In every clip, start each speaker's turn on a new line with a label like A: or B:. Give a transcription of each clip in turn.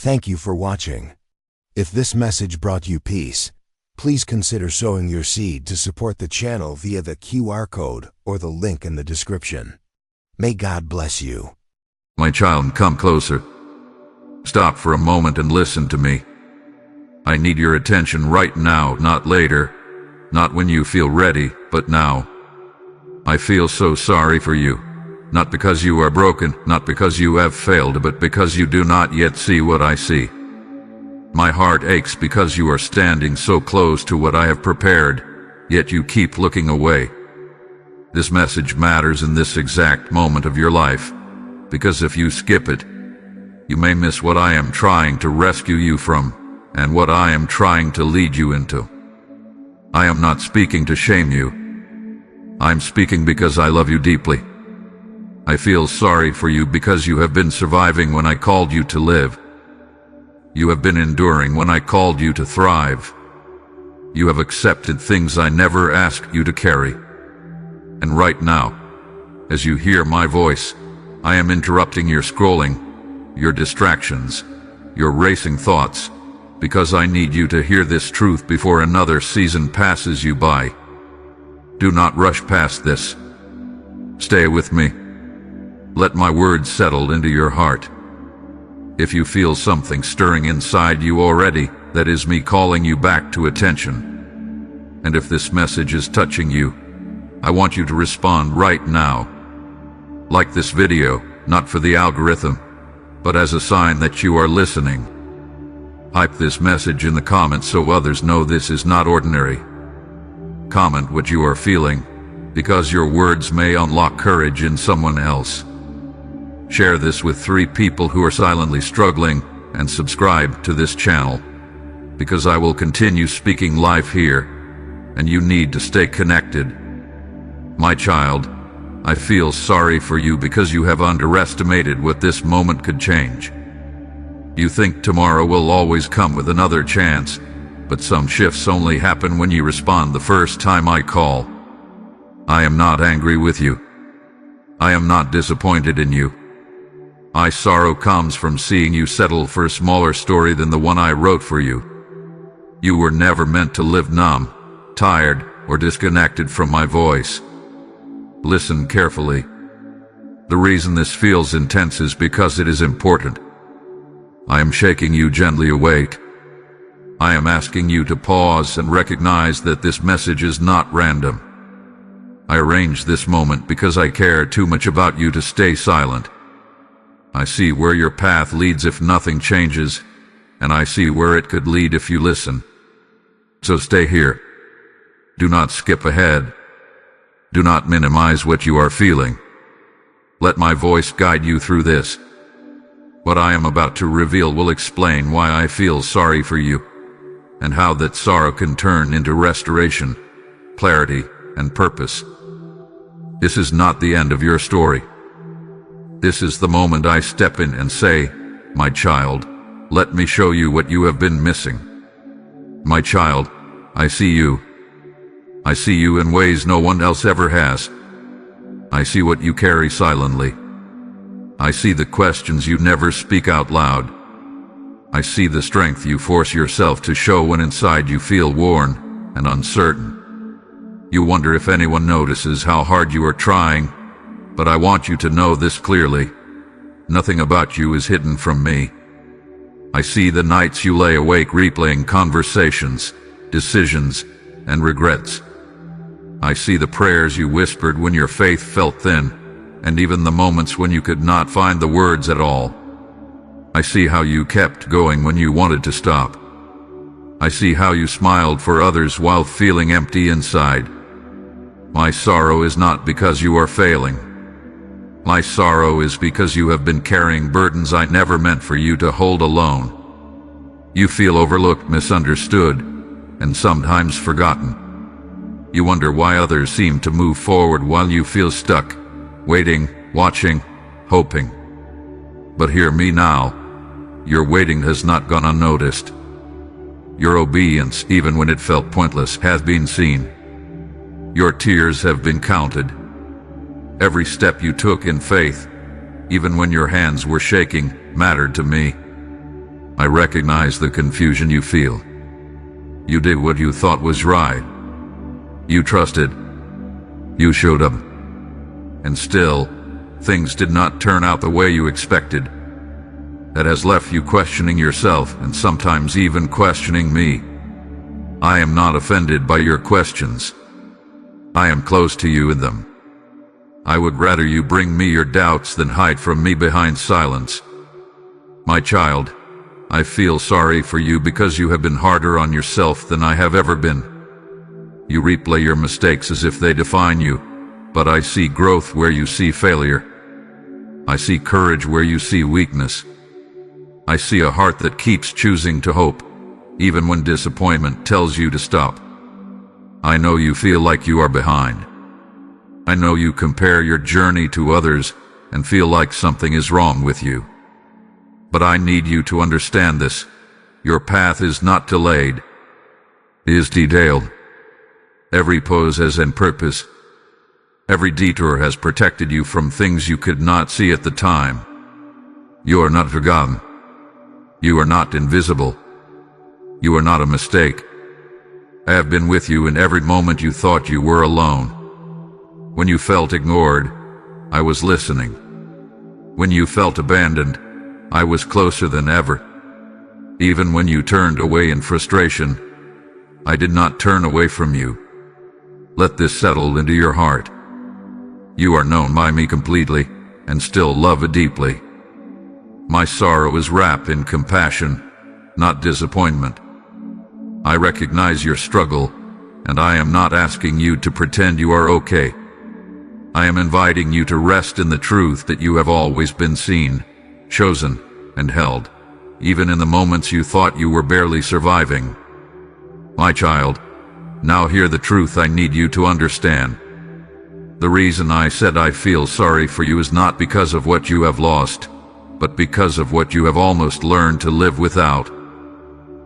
A: Thank you for watching. If this message brought you peace, please consider sowing your seed to support the channel via the QR code or the link in the description. May God bless you.
B: My child, come closer. Stop for a moment and listen to me. I need your attention right now, not later, not when you feel ready, but now. I feel so sorry for you, not because you are broken, not because you have failed, but because you do not yet see what I see. My heart aches because you are standing so close to what I have prepared, yet you keep looking away. This message matters in this exact moment of your life, because if you skip it, you may miss what I am trying to rescue you from, and what I am trying to lead you into. I am not speaking to shame you. I'm speaking because I love you deeply. I feel sorry for you because you have been surviving when I called you to live. You have been enduring when I called you to thrive. You have accepted things I never asked you to carry. And right now, as you hear my voice, I am interrupting your scrolling, your distractions, your racing thoughts, because I need you to hear this truth before another season passes you by. Do not rush past this. Stay with me. Let my words settle into your heart. If you feel something stirring inside you already, that is me calling you back to attention. And if this message is touching you, I want you to respond right now. Like this video, not for the algorithm, but as a sign that you are listening. Hype this message in the comments so others know this is not ordinary. Comment what you are feeling, because your words may unlock courage in someone else. Share this with 3 people who are silently struggling, and subscribe to this channel, because I will continue speaking life here, and you need to stay connected. My child, I feel sorry for you because you have underestimated what this moment could change. You think tomorrow will always come with another chance, but some shifts only happen when you respond the first time I call. I am not angry with you. I am not disappointed in you. My sorrow comes from seeing you settle for a smaller story than the one I wrote for you. You were never meant to live numb, tired, or disconnected from my voice. Listen carefully. The reason this feels intense is because it is important. I am shaking you gently awake. I am asking you to pause and recognize that this message is not random. I arranged this moment because I care too much about you to stay silent. I see where your path leads if nothing changes, and I see where it could lead if you listen. So stay here. Do not skip ahead. Do not minimize what you are feeling. Let my voice guide you through this. What I am about to reveal will explain why I feel sorry for you, and how that sorrow can turn into restoration, clarity, and purpose. This is not the end of your story. This is the moment I step in and say, my child, let me show you what you have been missing. My child, I see you. I see you in ways no one else ever has. I see what you carry silently. I see the questions you never speak out loud. I see the strength you force yourself to show when inside you feel worn and uncertain. You wonder if anyone notices how hard you are trying, but I want you to know this clearly. Nothing about you is hidden from me. I see the nights you lay awake replaying conversations, decisions, and regrets. I see the prayers you whispered when your faith felt thin, and even the moments when you could not find the words at all. I see how you kept going when you wanted to stop. I see how you smiled for others while feeling empty inside. My sorrow is not because you are failing. My sorrow is because you have been carrying burdens I never meant for you to hold alone. You feel overlooked, misunderstood, and sometimes forgotten. You wonder why others seem to move forward while you feel stuck, waiting, watching, hoping. But hear me now. Your waiting has not gone unnoticed. Your obedience, even when it felt pointless, has been seen. Your tears have been counted. Every step you took in faith, even when your hands were shaking, mattered to me. I recognize the confusion you feel. You did what you thought was right. You trusted. You showed up. And still, things did not turn out the way you expected. That has left you questioning yourself and sometimes even questioning me. I am not offended by your questions. I am close to you in them. I would rather you bring me your doubts than hide from me behind silence. My child, I feel sorry for you because you have been harder on yourself than I have ever been. You replay your mistakes as if they define you, but I see growth where you see failure. I see courage where you see weakness. I see a heart that keeps choosing to hope, even when disappointment tells you to stop. I know you feel like you are behind. I know you compare your journey to others and feel like something is wrong with you. But I need you to understand this. Your path is not delayed. It is detailed. Every pose has a purpose. Every detour has protected you from things you could not see at the time. You are not forgotten. You are not invisible. You are not a mistake. I have been with you in every moment you thought you were alone. When you felt ignored, I was listening. When you felt abandoned, I was closer than ever. Even when you turned away in frustration, I did not turn away from you. Let this settle into your heart. You are known by me completely and still loved deeply. My sorrow is wrapped in compassion, not disappointment. I recognize your struggle, and I am not asking you to pretend you are okay. I am inviting you to rest in the truth that you have always been seen, chosen, and held, even in the moments you thought you were barely surviving. My child, now hear the truth I need you to understand. The reason I said I feel sorry for you is not because of what you have lost, but because of what you have almost learned to live without.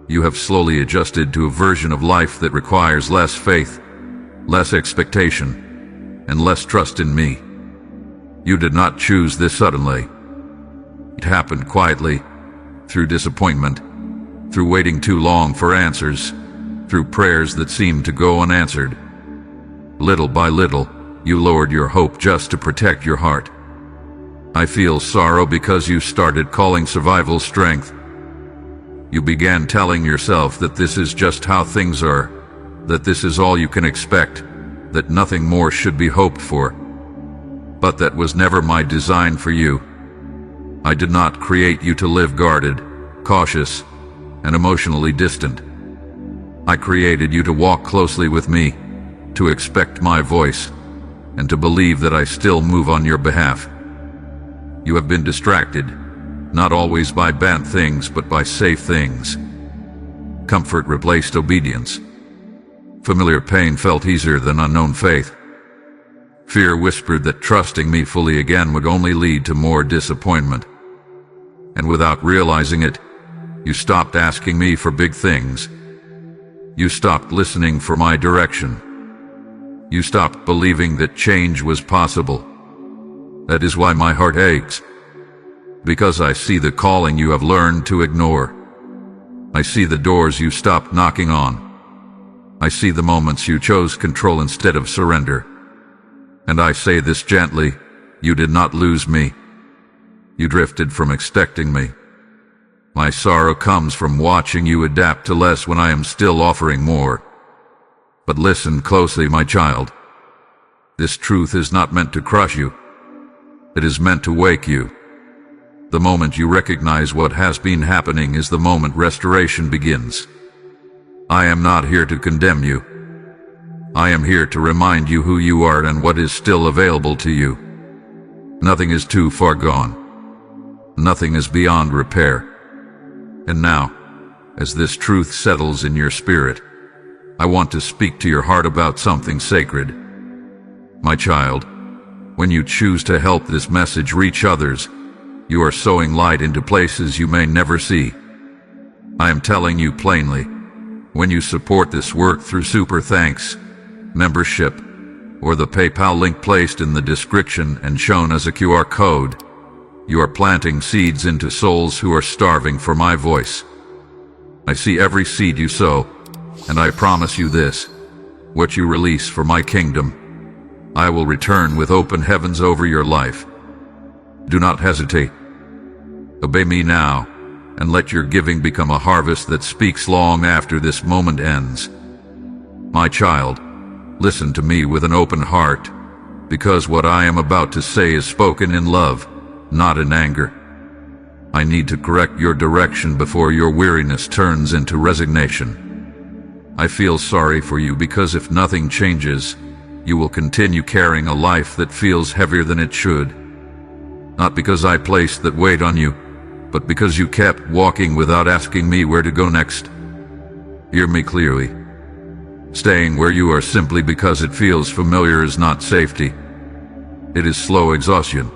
B: You have slowly adjusted to a version of life that requires less faith, less expectation, and less trust in me. You did not choose this suddenly. It happened quietly, through disappointment, through waiting too long for answers, through prayers that seemed to go unanswered. Little by little, you lowered your hope just to protect your heart. I feel sorrow because you started calling survival strength. You began telling yourself that this is just how things are, that this is all you can expect, that nothing more should be hoped for. But that was never my design for you. I did not create you to live guarded, cautious, and emotionally distant. I created you to walk closely with me, to expect my voice, and to believe that I still move on your behalf. You have been distracted, not always by bad things, but by safe things. Comfort replaced obedience. Familiar pain felt easier than unknown faith. Fear whispered that trusting me fully again would only lead to more disappointment. And without realizing it, you stopped asking me for big things. You stopped listening for my direction. You stopped believing that change was possible. That is why my heart aches. Because I see the calling you have learned to ignore. I see the doors you stopped knocking on. I see the moments you chose control instead of surrender. And I say this gently, you did not lose me. You drifted from expecting me. My sorrow comes from watching you adapt to less when I am still offering more. But listen closely, my child. This truth is not meant to crush you. It is meant to wake you. The moment you recognize what has been happening is the moment restoration begins. I am not here to condemn you. I am here to remind you who you are and what is still available to you. Nothing is too far gone. Nothing is beyond repair. And now, as this truth settles in your spirit, I want to speak to your heart about something sacred. My child, when you choose to help this message reach others, you are sowing light into places you may never see. I am telling you plainly, when you support this work through super thanks, membership, or the PayPal link placed in the description and shown as a QR code, You are planting seeds into souls who are starving for my voice. I see every seed you sow, and I promise you this: what you release for my kingdom, I will return with open heavens over your life. Do not hesitate. Obey me now, and let your giving become a harvest that speaks long after this moment ends. My child, listen to me with an open heart, because what I am about to say is spoken in love, not in anger. I need to correct your direction before your weariness turns into resignation. I feel sorry for you because if nothing changes, you will continue carrying a life that feels heavier than it should. Not because I placed that weight on you, but because you kept walking without asking me where to go next. Hear me clearly. Staying where you are simply because it feels familiar is not safety. It is slow exhaustion.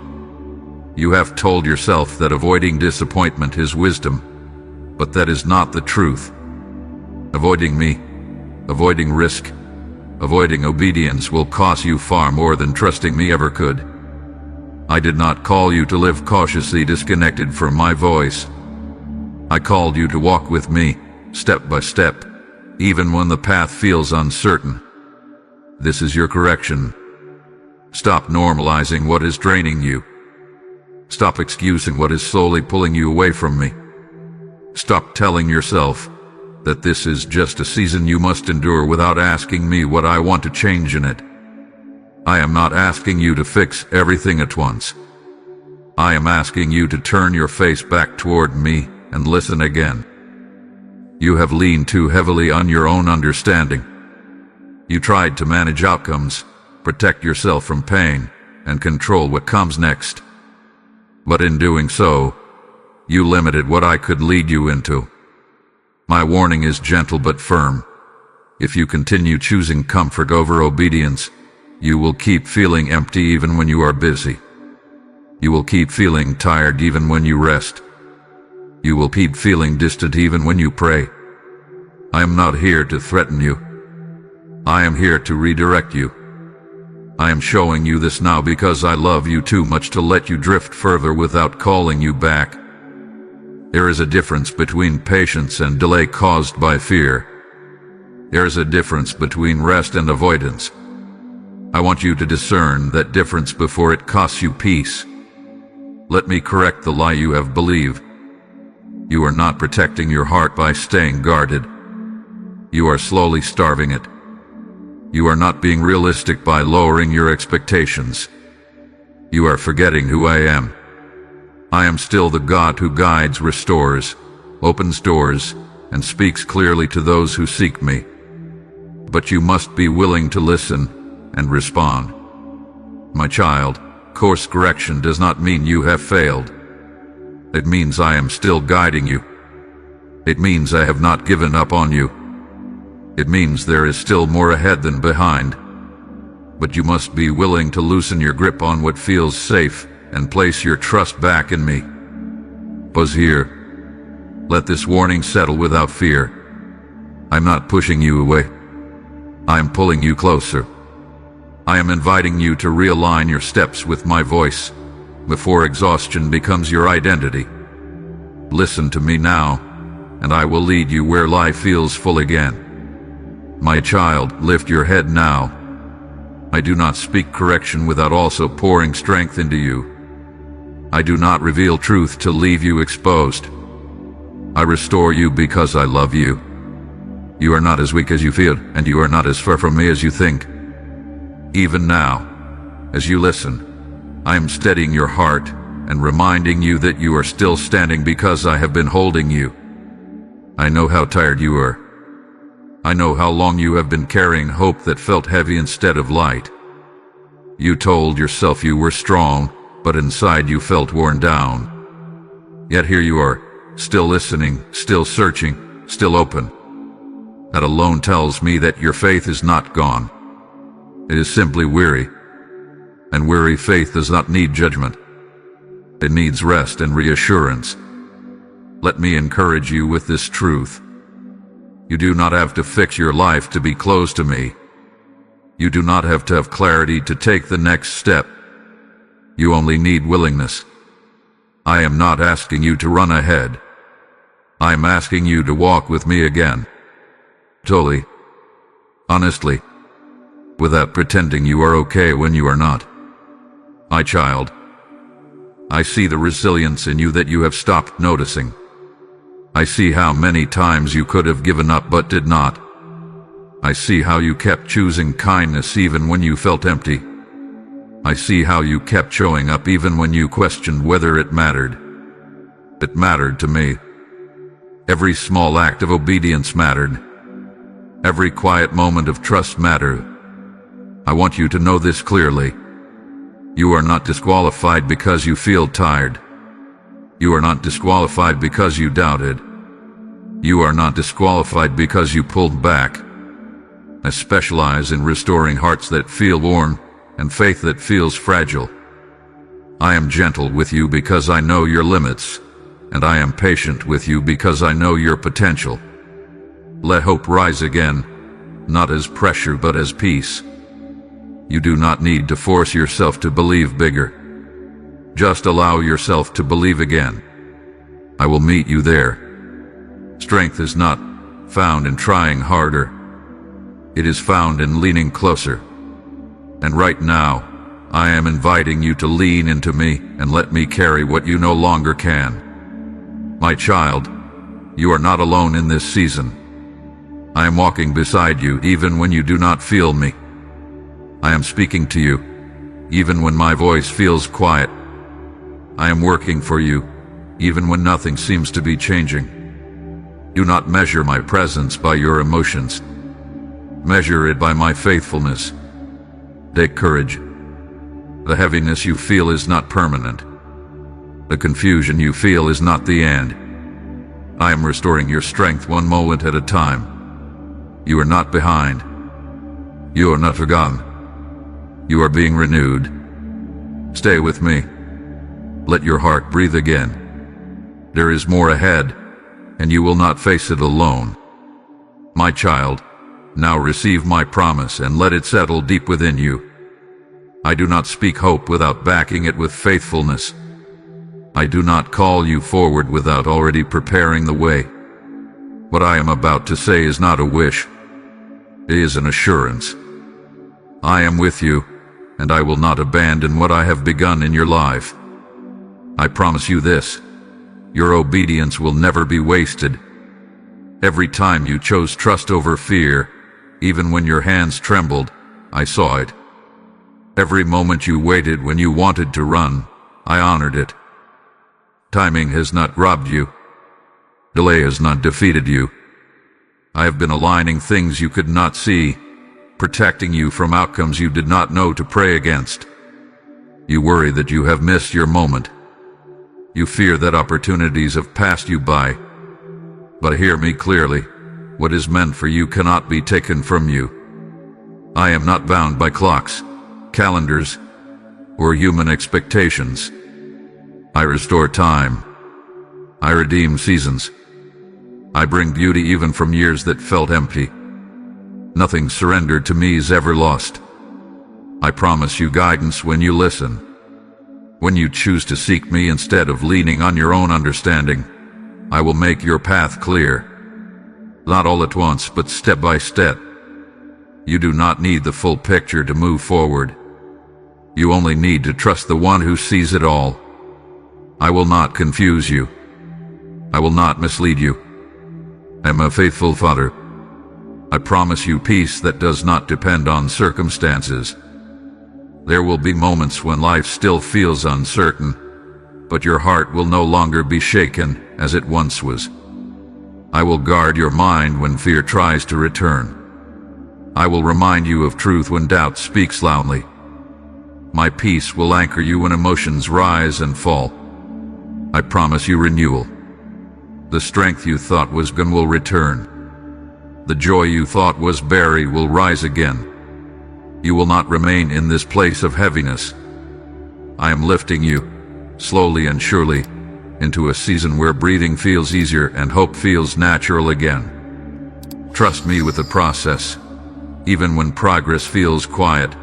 B: You have told yourself that avoiding disappointment is wisdom, but that is not the truth. Avoiding me, avoiding risk, avoiding obedience will cost you far more than trusting me ever could. I did not call you to live cautiously disconnected from my voice. I called you to walk with me, step by step, even when the path feels uncertain. This is your correction. Stop normalizing what is draining you. Stop excusing what is slowly pulling you away from me. Stop telling yourself that this is just a season you must endure without asking me what I want to change in it. I am not asking you to fix everything at once. I am asking you to turn your face back toward me and listen again. You have leaned too heavily on your own understanding. You tried to manage outcomes, protect yourself from pain, and control what comes next. But in doing so, you limited what I could lead you into. My warning is gentle but firm. If you continue choosing comfort over obedience, you will keep feeling empty even when you are busy. You will keep feeling tired even when you rest. You will keep feeling distant even when you pray. I am not here to threaten you. I am here to redirect you. I am showing you this now because I love you too much to let you drift further without calling you back. There is a difference between patience and delay caused by fear. There is a difference between rest and avoidance. I want you to discern that difference before it costs you peace. Let me correct the lie you have believed. You are not protecting your heart by staying guarded. You are slowly starving it. You are not being realistic by lowering your expectations. You are forgetting who I am. I am still the God who guides, restores, opens doors, and speaks clearly to those who seek me. But you must be willing to listen and respond. My child, course correction does not mean you have failed. It means I am still guiding you. It means I have not given up on you. It means there is still more ahead than behind. But you must be willing to loosen your grip on what feels safe and place your trust back in me. Pause here. Let this warning settle without fear. I'm not pushing you away. I am pulling you closer. I am inviting you to realign your steps with my voice before exhaustion becomes your identity. Listen to me now, and I will lead you where life feels full again. My child, lift your head now. I do not speak correction without also pouring strength into you. I do not reveal truth to leave you exposed. I restore you because I love you. You are not as weak as you feel, and you are not as far from me as you think. Even now, as you listen, I am steadying your heart and reminding you that you are still standing because I have been holding you. I know how tired you are. I know how long you have been carrying hope that felt heavy instead of light. You told yourself you were strong, but inside you felt worn down. Yet here you are, still listening, still searching, still open. That alone tells me that your faith is not gone. It is simply weary. And weary faith does not need judgment. It needs rest and reassurance. Let me encourage you with this truth. You do not have to fix your life to be close to me. You do not have to have clarity to take the next step. You only need willingness. I am not asking you to run ahead. I am asking you to walk with me again. Totally. Honestly. Without pretending you are okay when you are not. My child, I see the resilience in you that you have stopped noticing. I see how many times you could have given up but did not. I see how you kept choosing kindness even when you felt empty. I see how you kept showing up even when you questioned whether it mattered. It mattered to me. Every small act of obedience mattered. Every quiet moment of trust mattered. I want you to know this clearly. You are not disqualified because you feel tired. You are not disqualified because you doubted. You are not disqualified because you pulled back. I specialize in restoring hearts that feel worn and faith that feels fragile. I am gentle with you because I know your limits, and I am patient with you because I know your potential. Let hope rise again, not as pressure but as peace. You do not need to force yourself to believe bigger. Just allow yourself to believe again. I will meet you there. Strength is not found in trying harder. It is found in leaning closer. And right now, I am inviting you to lean into me and let me carry what you no longer can. My child, you are not alone in this season. I am walking beside you even when you do not feel me. I am speaking to you, even when my voice feels quiet. I am working for you, even when nothing seems to be changing. Do not measure my presence by your emotions. Measure it by my faithfulness. Take courage. The heaviness you feel is not permanent. The confusion you feel is not the end. I am restoring your strength one moment at a time. You are not behind. You are not forgotten. You are being renewed. Stay with me. Let your heart breathe again. There is more ahead, and you will not face it alone. My child, now receive my promise and let it settle deep within you. I do not speak hope without backing it with faithfulness. I do not call you forward without already preparing the way. What I am about to say is not a wish. It is an assurance. I am with you, and I will not abandon what I have begun in your life. I promise you this. Your obedience will never be wasted. Every time you chose trust over fear, even when your hands trembled, I saw it. Every moment you waited when you wanted to run, I honored it. Timing has not robbed you. Delay has not defeated you. I have been aligning things you could not see, protecting you from outcomes you did not know to pray against. You worry that you have missed your moment. You fear that opportunities have passed you by. But hear me clearly. What is meant for you cannot be taken from you. I am not bound by clocks, calendars, or human expectations. I restore time. I redeem seasons. I bring beauty even from years that felt empty. Nothing surrendered to me is ever lost. I promise you guidance when you listen. When you choose to seek me instead of leaning on your own understanding, I will make your path clear. Not all at once, but step by step. You do not need the full picture to move forward. You only need to trust the one who sees it all. I will not confuse you. I will not mislead you. I am a faithful Father. I promise you peace that does not depend on circumstances. There will be moments when life still feels uncertain, but your heart will no longer be shaken as it once was. I will guard your mind when fear tries to return. I will remind you of truth when doubt speaks loudly. My peace will anchor you when emotions rise and fall. I promise you renewal. The strength you thought was gone will return. The joy you thought was buried will rise again. You will not remain in this place of heaviness. I am lifting you, slowly and surely, into a season where breathing feels easier and hope feels natural again. Trust me with the process, even when progress feels quiet.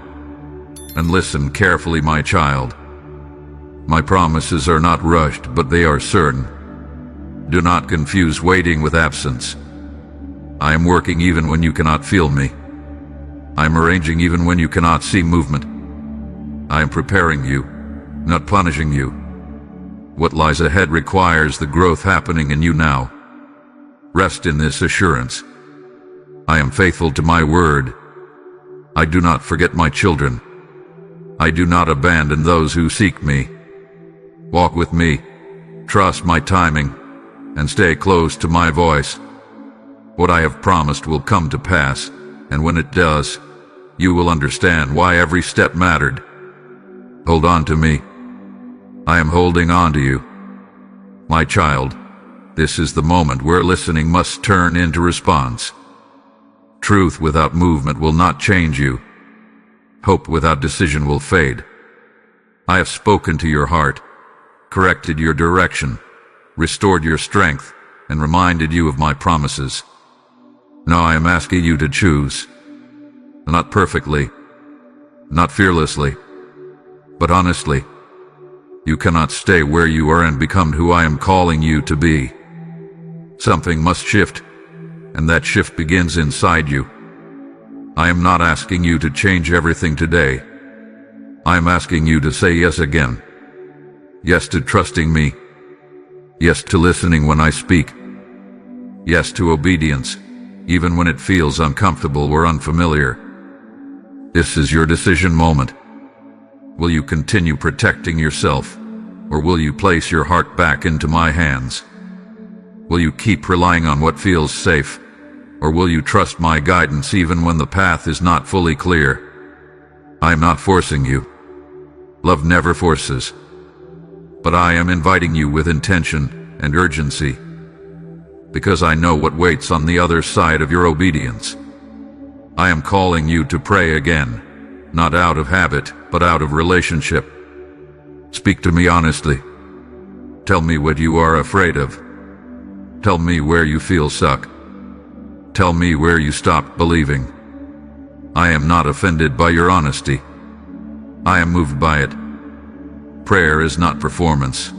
B: And listen carefully, my child. My promises are not rushed, but they are certain. Do not confuse waiting with absence. I am working even when you cannot feel me. I am arranging even when you cannot see movement. I am preparing you, not punishing you. What lies ahead requires the growth happening in you now. Rest in this assurance. I am faithful to my word. I do not forget my children. I do not abandon those who seek me. Walk with me, trust my timing, and stay close to my voice. What I have promised will come to pass, and when it does, you will understand why every step mattered. Hold on to me. I am holding on to you. My child, this is the moment where listening must turn into response. Truth without movement will not change you. Hope without decision will fade. I have spoken to your heart, corrected your direction, restored your strength, and reminded you of my promises. Now I am asking you to choose. Not perfectly, not fearlessly, but honestly. You cannot stay where you are and become who I am calling you to be. Something must shift, and that shift begins inside you. I am not asking you to change everything today. I am asking you to say yes again. Yes to trusting me. Yes to listening when I speak. Yes to obedience, even when it feels uncomfortable or unfamiliar. This is your decision moment. Will you continue protecting yourself, or will you place your heart back into my hands? Will you keep relying on what feels safe, or will you trust my guidance even when the path is not fully clear? I am not forcing you. Love never forces. But I am inviting you with intention and urgency, because I know what waits on the other side of your obedience. I am calling you to pray again, not out of habit, but out of relationship. Speak to me honestly. Tell me what you are afraid of. Tell me where you feel stuck. Tell me where you stopped believing. I am not offended by your honesty. I am moved by it. Prayer is not performance.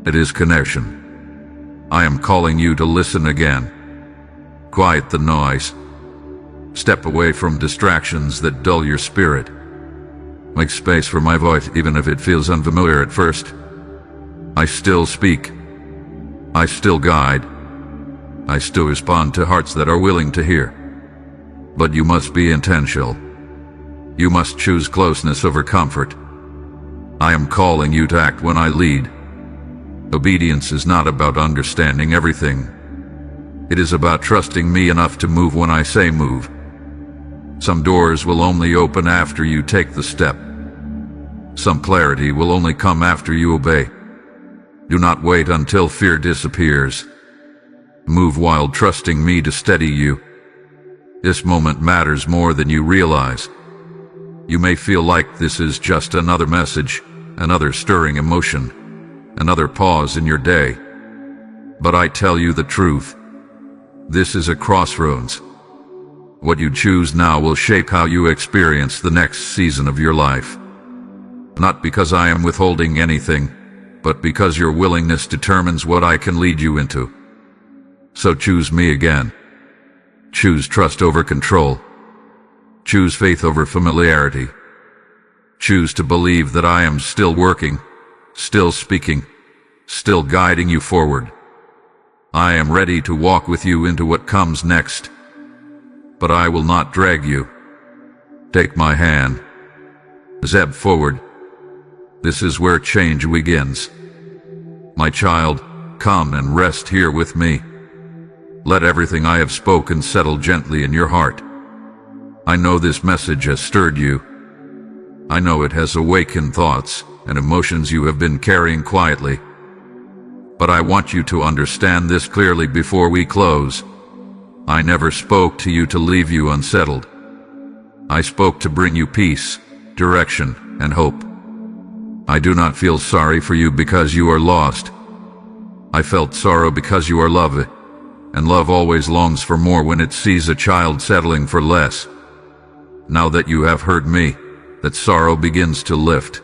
B: It is connection. I am calling you to listen again. Quiet the noise. Step away from distractions that dull your spirit. Make space for my voice even if it feels unfamiliar at first. I still speak. I still guide. I still respond to hearts that are willing to hear. But you must be intentional. You must choose closeness over comfort. I am calling you to act when I lead. Obedience is not about understanding everything. It is about trusting me enough to move when I say move. Some doors will only open after you take the step. Some clarity will only come after you obey. Do not wait until fear disappears. Move while trusting me to steady you. This moment matters more than you realize. You may feel like this is just another message, another stirring emotion, another pause in your day. But I tell you the truth. This is a crossroads. What you choose now will shape how you experience the next season of your life. Not because I am withholding anything, but because your willingness determines what I can lead you into. So choose me again. Choose trust over control. Choose faith over familiarity. Choose to believe that I am still working, still speaking, still guiding you forward. I am ready to walk with you into what comes next. But I will not drag you. Take my hand. Step forward. This is where change begins. My child, come and rest here with me. Let everything I have spoken settle gently in your heart. I know this message has stirred you. I know it has awakened thoughts and emotions you have been carrying quietly. But I want you to understand this clearly before we close. I never spoke to you to leave you unsettled. I spoke to bring you peace, direction, and hope. I do not feel sorry for you because you are lost. I felt sorrow because you are loved, and love always longs for more when it sees a child settling for less. Now that you have heard me, that sorrow begins to lift.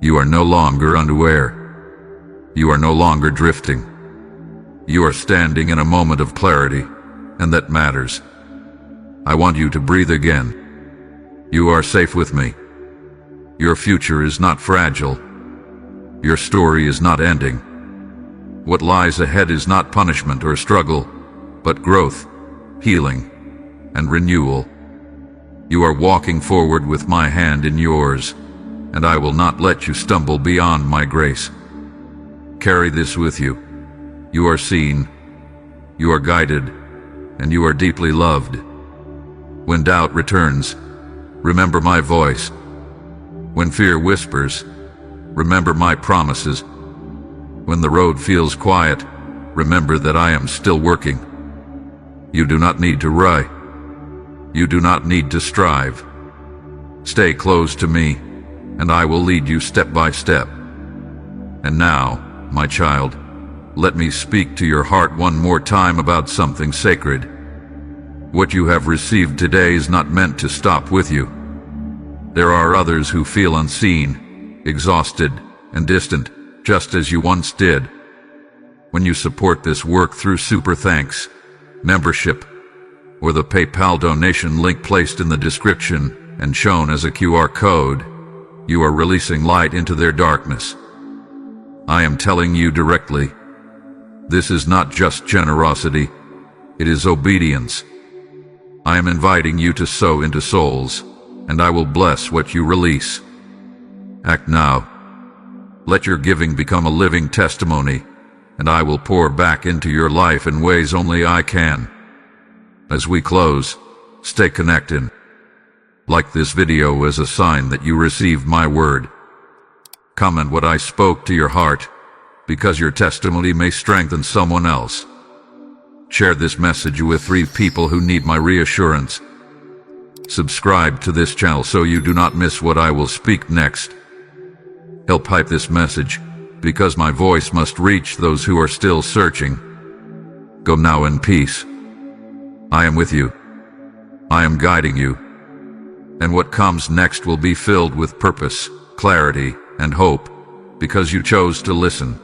B: You are no longer unaware. You are no longer drifting. You are standing in a moment of clarity, and that matters. I want you to breathe again. You are safe with me. Your future is not fragile. Your story is not ending. What lies ahead is not punishment or struggle, but growth, healing, and renewal. You are walking forward with my hand in yours, and I will not let you stumble beyond my grace. Carry this with you. You are seen, you are guided, and you are deeply loved. When doubt returns, remember my voice. When fear whispers, remember my promises. When the road feels quiet, remember that I am still working. You do not need to rush. You do not need to strive. Stay close to me, and I will lead you step by step. And now, my child, let me speak to your heart one more time about something sacred. What you have received today is not meant to stop with you. There are others who feel unseen, exhausted, and distant, just as you once did. When you support this work through Super Thanks, membership, or the PayPal donation link placed in the description and shown as a QR code, you are releasing light into their darkness. I am telling you directly, this is not just generosity, it is obedience. I am inviting you to sow into souls, and I will bless what you release. Act now. Let your giving become a living testimony, and I will pour back into your life in ways only I can. As we close, stay connected. Like this video as a sign that you received my word. Comment what I spoke to your heart, because your testimony may strengthen someone else. Share this message with 3 people who need my reassurance. Subscribe to this channel so you do not miss what I will speak next. Help hype this message, because my voice must reach those who are still searching. Go now in peace. I am with you. I am guiding you. And what comes next will be filled with purpose, clarity, and hope, because you chose to listen.